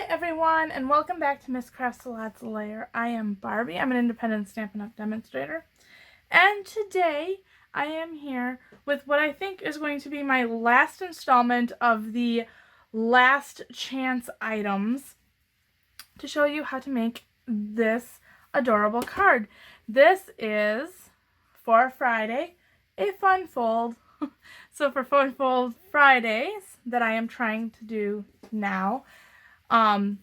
everyone, and welcome back to ms.craftsalots Lair. I am Barbie. I'm an independent Stampin' Up! Demonstrator. And today I am here with what I think is going to be my last installment of the last chance items to show you how to make this adorable card. This is for Friday, a fun fold. So for Fun Fold Fridays that I am trying to do now, and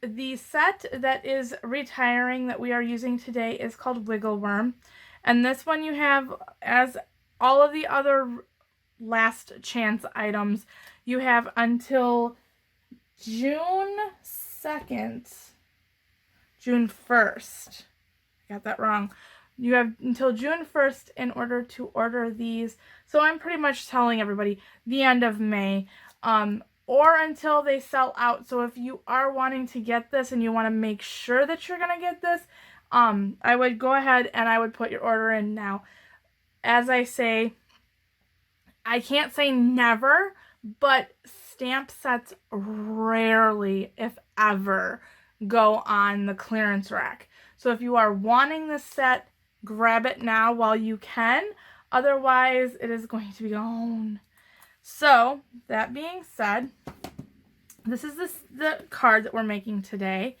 the set that is retiring that we are using today is called Wiggle Worm. And this one you have, as all of the other last chance items, you have until June 1st. I got that wrong. You have until June 1st in order to order these. So I'm pretty much telling everybody the end of May. Or until they sell out. So if you are wanting to get this and you want to make sure that you're going to get this, I would go ahead and I would put your order in now. As I say, I can't say never, but stamp sets rarely, if ever, go on the clearance rack. So if you are wanting this set, grab it now while you can. Otherwise, it is going to be gone. So, that being said, this is the card that we're making today,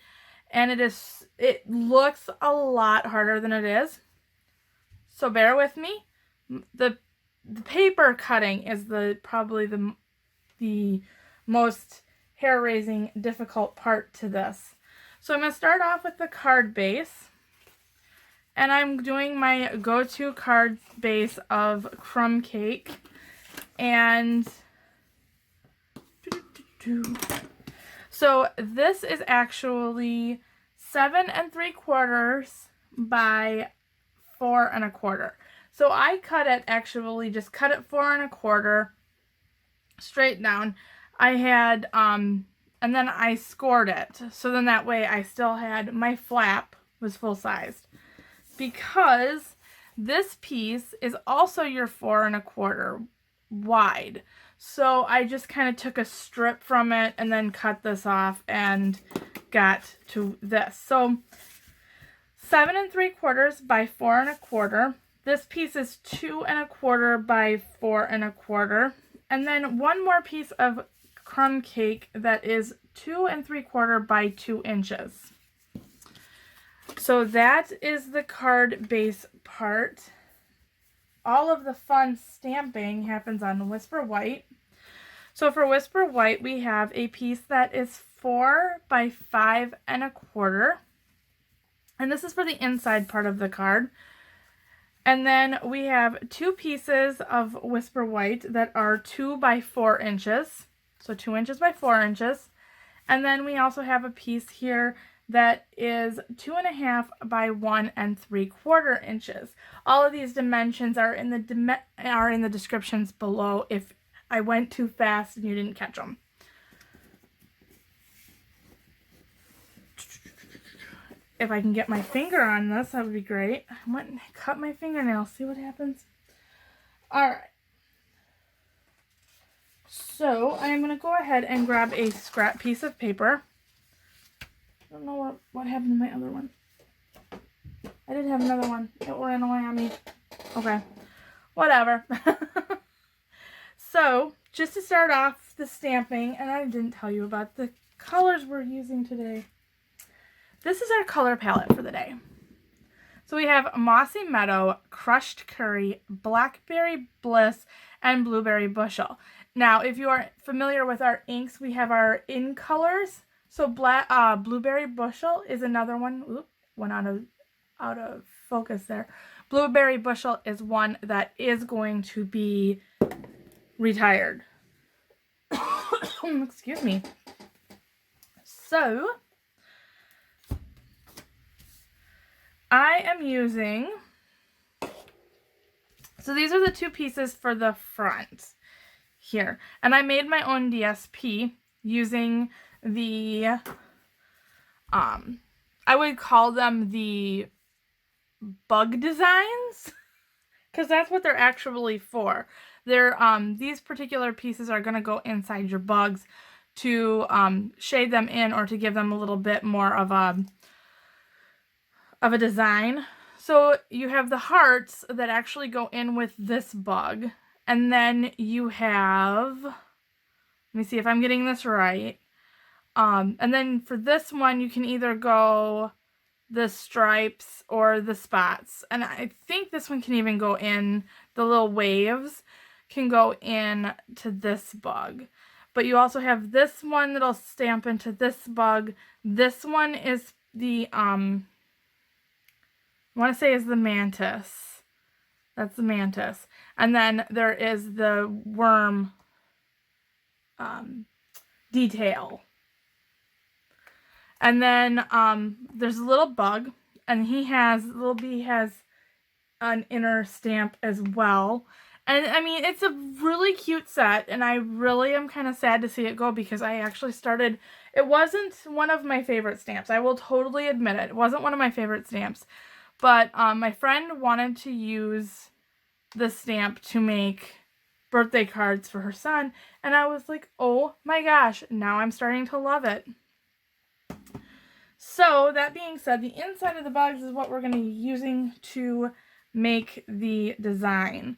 and it looks a lot harder than it is, so bear with me. The paper cutting is probably the most hair-raising difficult part to this. So I'm going to start off with the card base, and I'm doing my go-to card base of crumb cake. And so this is actually 7 3/4 by 4 1/4. So I cut it, just cut it 4 1/4 straight down. I had, and then I scored it. So then that way I still had, my flap was full sized. Because this piece is also your 4 1/4 wide. So I just kind of took a strip from it and then cut this off and got to this. So 7 3/4 by 4 1/4. This piece is 2 1/4 by 4 1/4. And then one more piece of crumb cake that is 2 3/4 by 2 inches. So that is the card base part. All of the fun stamping happens on Whisper White. So for Whisper White, we have a piece that is 4 by 5 1/4. And this is for the inside part of the card. And then we have 2 pieces of Whisper White that are 2 by 4 inches. So 2 inches by 4 inches. And then we also have a piece here that is 2 1/2 by 1 3/4 inches. All of these dimensions are in the descriptions below if I went too fast and you didn't catch them. If I can get my finger on this, that would be great. I went and cut my fingernail. See what happens? Alright. So I am going to go ahead and grab a scrap piece of paper. I don't know what happened to my other one. I did have another one. It ran away on me. Okay. Whatever. So, just to start off the stamping, and I didn't tell you about the colors we're using today. This is our color palette for the day. So we have Mossy Meadow, Crushed Curry, Blackberry Bliss, and Blueberry Bushel. Now, if you are familiar with our inks, we have our in colors. So Blueberry Bushel is another one. Oop, went out of focus there. Blueberry Bushel is one that is going to be retired. Excuse me. So I am using, so these are the 2 pieces for the front here. And I made my own DSP using the, I would call them the bug designs, because that's what they're actually for. They're, these particular pieces are going to go inside your bugs to shade them in or to give them a little bit more of a design. So you have the hearts that actually go in with this bug. And then you have, let me see if I'm getting this right. And then for this one, you can either go the stripes or the spots. And I think this one can even go in, the little waves can go in to this bug. But you also have this one that'll stamp into this bug. This one is the, I want to say is the mantis. That's the mantis. And then there is the worm detail. And then there's a little bug, and little bee has an inner stamp as well. And I mean, it's a really cute set, and I really am kind of sad to see it go because I actually started, it wasn't one of my favorite stamps. I will totally admit it. It wasn't one of my favorite stamps. But my friend wanted to use the stamp to make birthday cards for her son, and I was like, oh my gosh, now I'm starting to love it. So that being said, the inside of the bugs is what we're going to be using to make the design.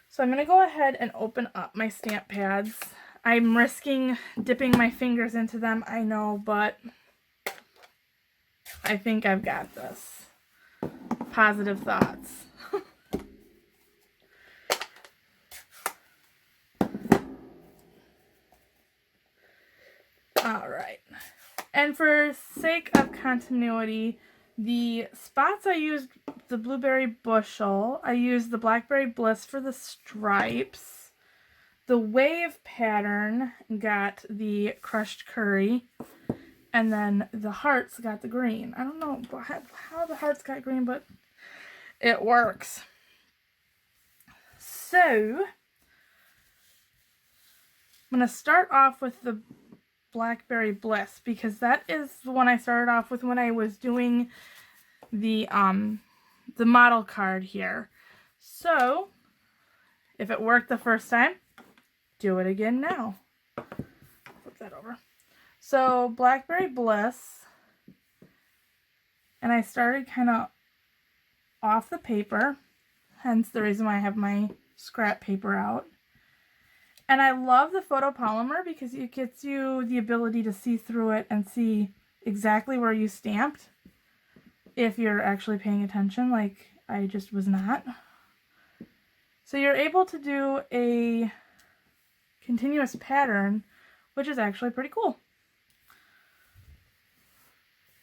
So I'm going to go ahead and open up my stamp pads. I'm risking dipping my fingers into them, I know, but I think I've got this. Positive thoughts. All right. And for sake of continuity, the spots I used the blueberry bushel. I used the blackberry bliss for the stripes. The wave pattern got the crushed curry. And then the hearts got the green. I don't know how the hearts got green, but it works. So, I'm going to start off with the Blackberry Bliss because that is the one I started off with when I was doing the model card here. So, if it worked the first time, do it again now. Flip that over. So, Blackberry Bliss, and I started kind of off the paper, hence the reason why I have my scrap paper out. And I love the photopolymer because it gets you the ability to see through it and see exactly where you stamped if you're actually paying attention, like I just was not. So you're able to do a continuous pattern, which is actually pretty cool.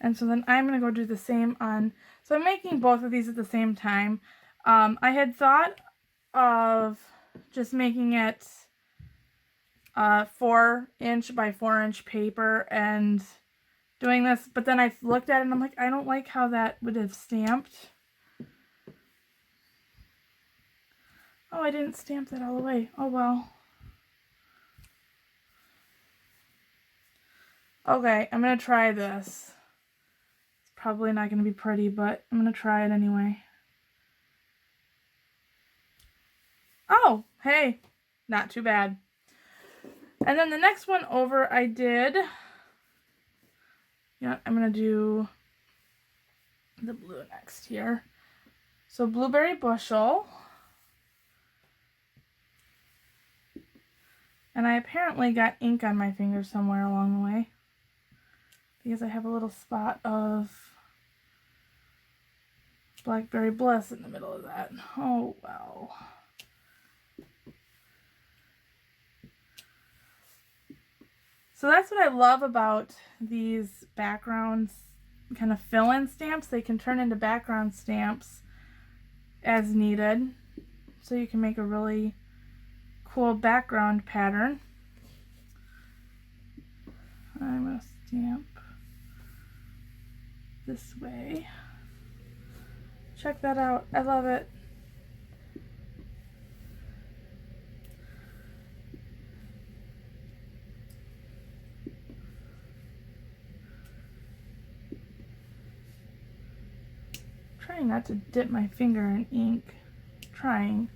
And so then I'm going to go do the same on, so I'm making both of these at the same time. I had thought of just making it 4-inch by 4-inch paper and doing this, but then I looked at it and I'm like, I don't like how that would have stamped. Oh, I didn't stamp that all the way. Oh well. Okay, I'm going to try this. It's probably not going to be pretty, but I'm going to try it anyway. Oh, hey, not too bad. And then the next one over I did, I'm going to do the blue next here. So blueberry bushel. And I apparently got ink on my finger somewhere along the way because I have a little spot of Blackberry Bliss in the middle of that. Oh, well. So that's what I love about these backgrounds, kind of fill-in stamps. They can turn into background stamps as needed. So you can make a really cool background pattern. I'm going to stamp this way. Check that out. I love it. Trying not to dip my finger in ink. Trying.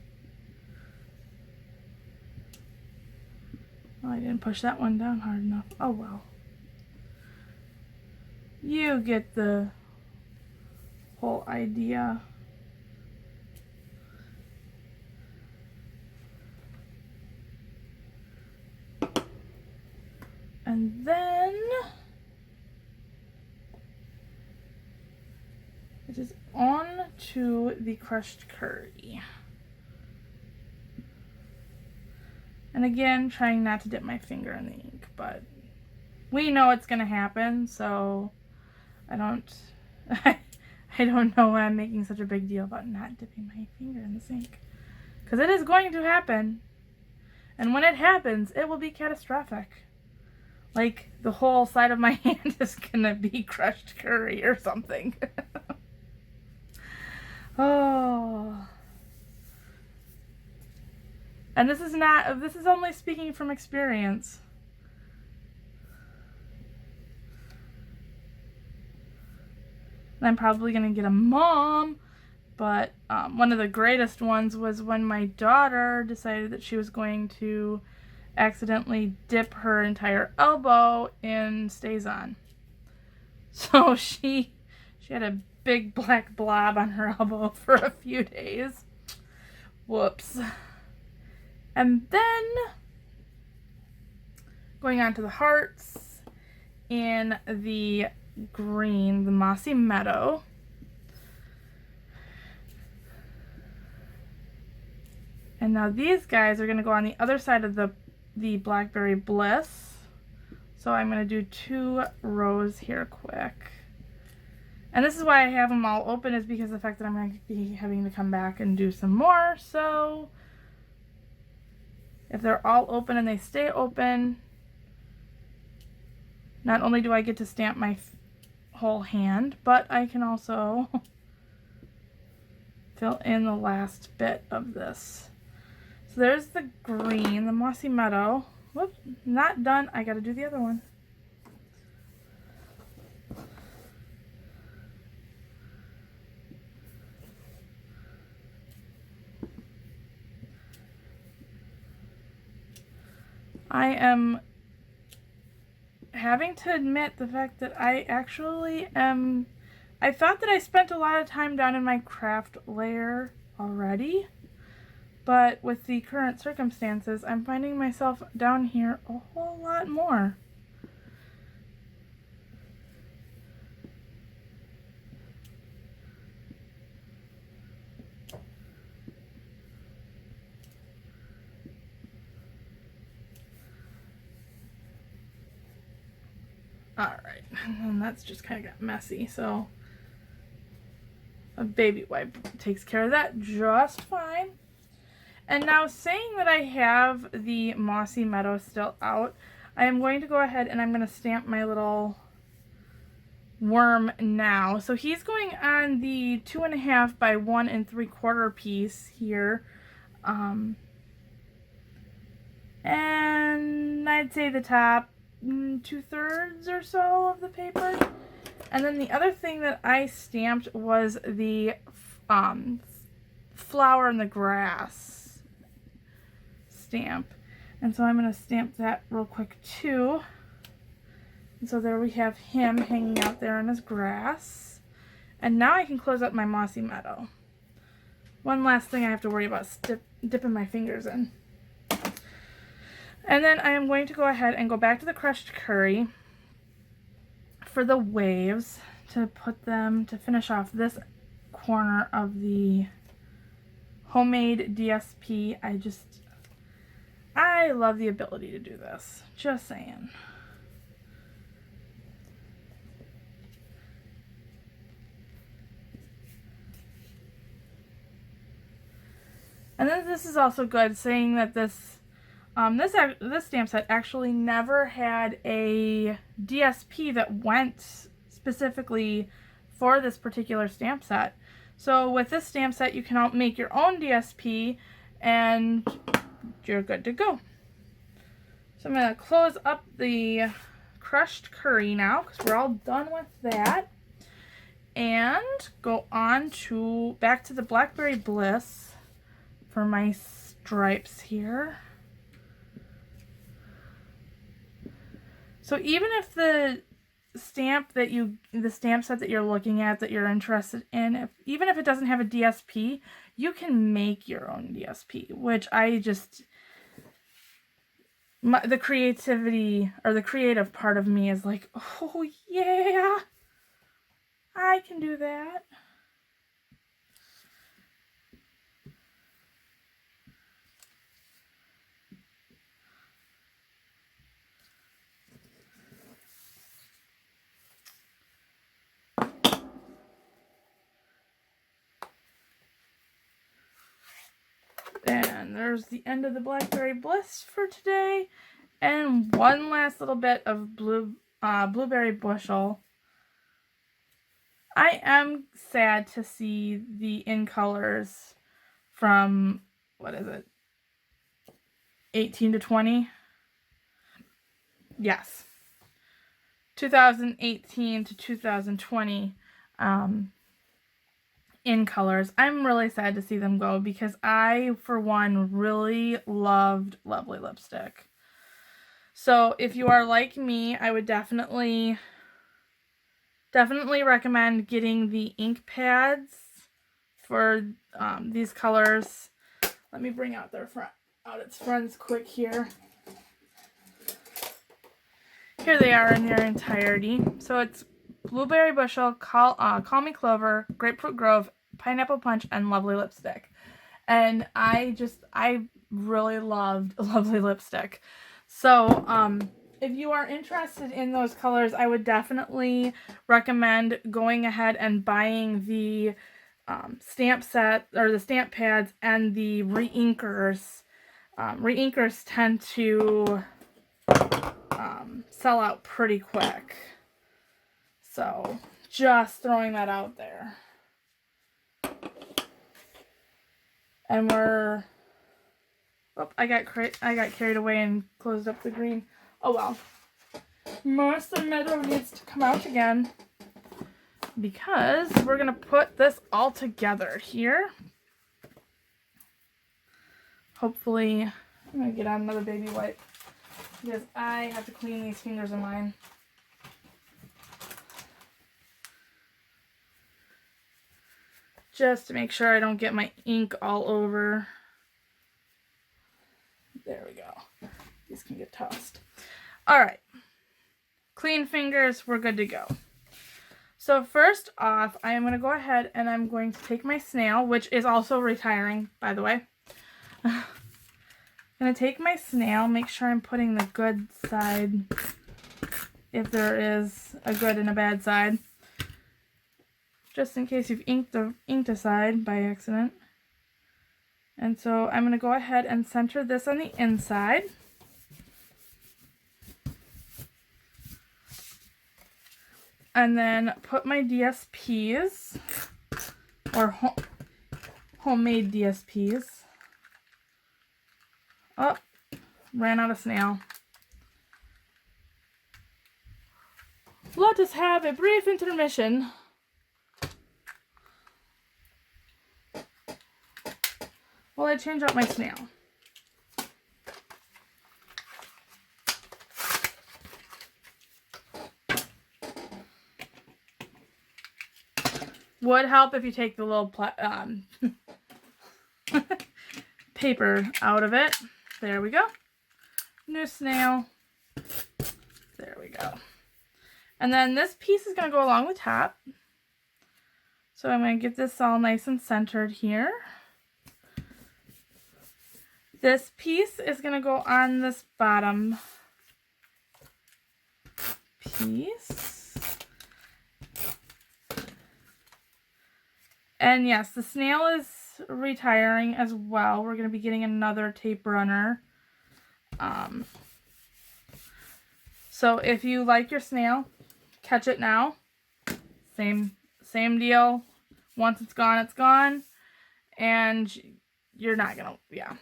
Oh, I didn't push that one down hard enough. Oh well. You get the whole idea. And then it is on to the crushed curry. And again, trying not to dip my finger in the ink, but we know it's going to happen, so I don't know why I'm making such a big deal about not dipping my finger in the ink. Because it is going to happen. And when it happens, it will be catastrophic. Like, the whole side of my hand is going to be crushed curry or something. Oh. And this is only speaking from experience. And I'm probably going to get a mom, but one of the greatest ones was when my daughter decided that she was going to accidentally dip her entire elbow in StazOn. So she had a big black blob on her elbow for a few days. Whoops. And then going on to the hearts in the green, the Mossy Meadow. And now these guys are going to go on the other side of the Blackberry Bliss. So I'm going to do 2 rows here quick. And this is why I have them all open, is because of the fact that I'm going to be having to come back and do some more. So if they're all open and they stay open, not only do I get to stamp my whole hand, but I can also fill in the last bit of this. So there's the green, the Mossy Meadow. Whoops, not done. I gotta do the other one. I am having to admit the fact that I actually am... I thought that I spent a lot of time down in my craft layer already, but with the current circumstances, I'm finding myself down here a whole lot more. Alright, and that's just kind of got messy, so a baby wipe takes care of that just fine. And now, saying that I have the Mossy Meadow still out, I am going to go ahead and I'm going to stamp my little worm now. So he's going on the 2.5 by 1 3/4 piece here. And I'd say the top 2/3 or so of the paper. And then the other thing that I stamped was the flower in the grass stamp. And so I'm going to stamp that real quick too. And so there we have him hanging out there in his grass. And now I can close up my Mossy Meadow. One last thing I have to worry about is dipping my fingers in. And then I am going to go ahead and go back to the crushed curry for the waves to put them, to finish off this corner of the homemade DSP. I love the ability to do this. Just saying. And then this is also good, saying that this stamp set actually never had a DSP that went specifically for this particular stamp set. So with this stamp set, you can make your own DSP and you're good to go. So I'm going to close up the crushed curry now because we're all done with that. And go on to back to the Blackberry Bliss for my stripes here. So even if the stamp set that you're looking at that you're interested in, even if it doesn't have a DSP, you can make your own DSP, which the creativity or the creative part of me is like, oh yeah, I can do that. And there's the end of the Blackberry Bliss for today. And one last little bit of Blueberry Bushel. I am sad to see the in colors from, what is it, 18 to 20? Yes. 2018 to 2020 in colors. I'm really sad to see them go because I, for one, really loved Lovely Lipstick. So if you are like me, I would definitely recommend getting the ink pads for these colors. Let me bring out its fronts quick here. Here they are in their entirety. So it's Blueberry Bushel, Call Me Clover, Grapefruit Grove, Pineapple Punch, and Lovely Lipstick. And I really loved Lovely Lipstick. So if you are interested in those colors, I would definitely recommend going ahead and buying the stamp set or the stamp pads and the reinkers. Reinkers tend to sell out pretty quick. So just throwing that out there. And I got carried away and closed up the green. Oh well. Martha Meadow needs to come out again because we're gonna put this all together here. Hopefully, I'm gonna get out another baby wipe because I have to clean these fingers of mine. Just to make sure I don't get my ink all over. There we go. These can get tossed. Alright. Clean fingers, we're good to go. So first off, I am going to go ahead and I'm going to take my snail, which is also retiring, by the way. I'm going to take my snail, make sure I'm putting the good side, if there is a good and a bad side. Just in case you've inked a side by accident. And so I'm going to go ahead and center this on the inside. And then put my DSPs, or homemade DSPs. Oh, ran out of snail. Let us have a brief intermission. While I change out my snail. Would help if you take the little paper out of it. There we go. New snail. There we go. And then this piece is going to go along the top. So I'm going to get this all nice and centered here. This piece is going to go on this bottom piece. And yes, the snail is retiring as well. We're going to be getting another tape runner. So if you like your snail, catch it now. Same deal. Once it's gone. And you're not going to, yeah.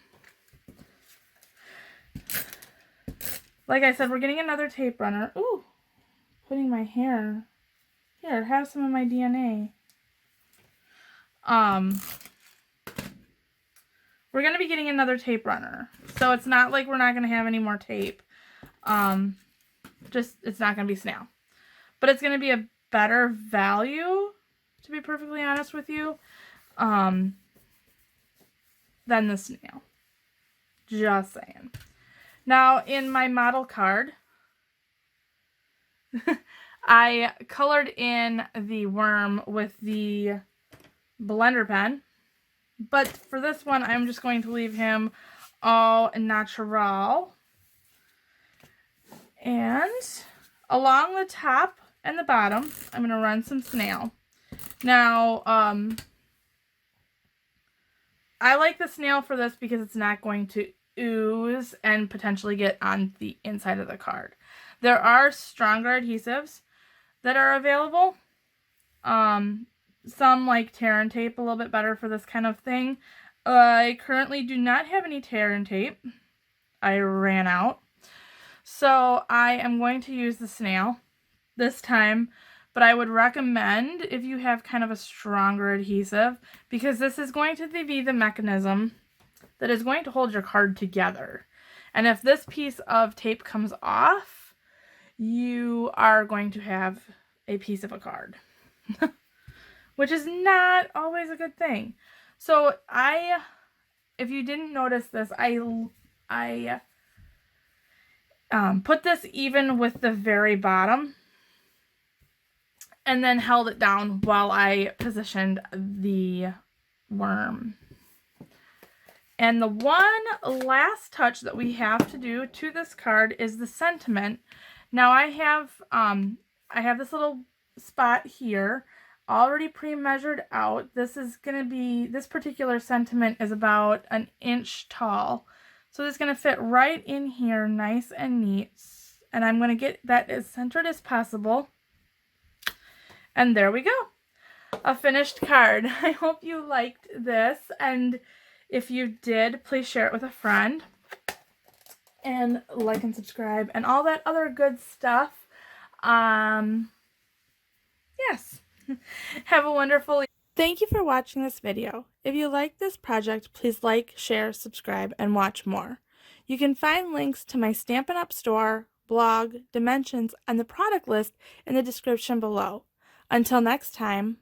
Like I said, we're getting another tape runner. Ooh, putting my hair. Here, have some of my DNA. We're going to be getting another tape runner. So it's not like we're not going to have any more tape. Just, it's not going to be snail. But it's going to be a better value, to be perfectly honest with you, than the snail. Just saying. Now, in my model card, I colored in the worm with the blender pen. But for this one, I'm just going to leave him all natural. And along the top and the bottom, I'm going to run some snail. Now, I like the snail for this because it's not going to ooze and potentially get on the inside of the card. There are stronger adhesives that are available. Some like tear and tape a little bit better for this kind of thing. I currently do not have any tear and tape. I ran out. So I am going to use the snail this time, but I would recommend if you have kind of a stronger adhesive, because this is going to be the mechanism that is going to hold your card together. And if this piece of tape comes off, you are going to have a piece of a card. Which is not always a good thing. So if you didn't notice this, I put this even with the very bottom and then held it down while I positioned the worm. And the one last touch that we have to do to this card is the sentiment. Now I have this little spot here already pre-measured out. This particular sentiment is about 1 inch tall. So it's going to fit right in here nice and neat. And I'm going to get that as centered as possible. And there we go. A finished card. I hope you liked this. And if you did, please share it with a friend. And like and subscribe and all that other good stuff. Yes. Have a wonderful. Thank you for watching this video. If you like this project, please like, share, subscribe, and watch more. You can find links to my Stampin' Up! Store, blog, dimensions, and the product list in the description below. Until next time.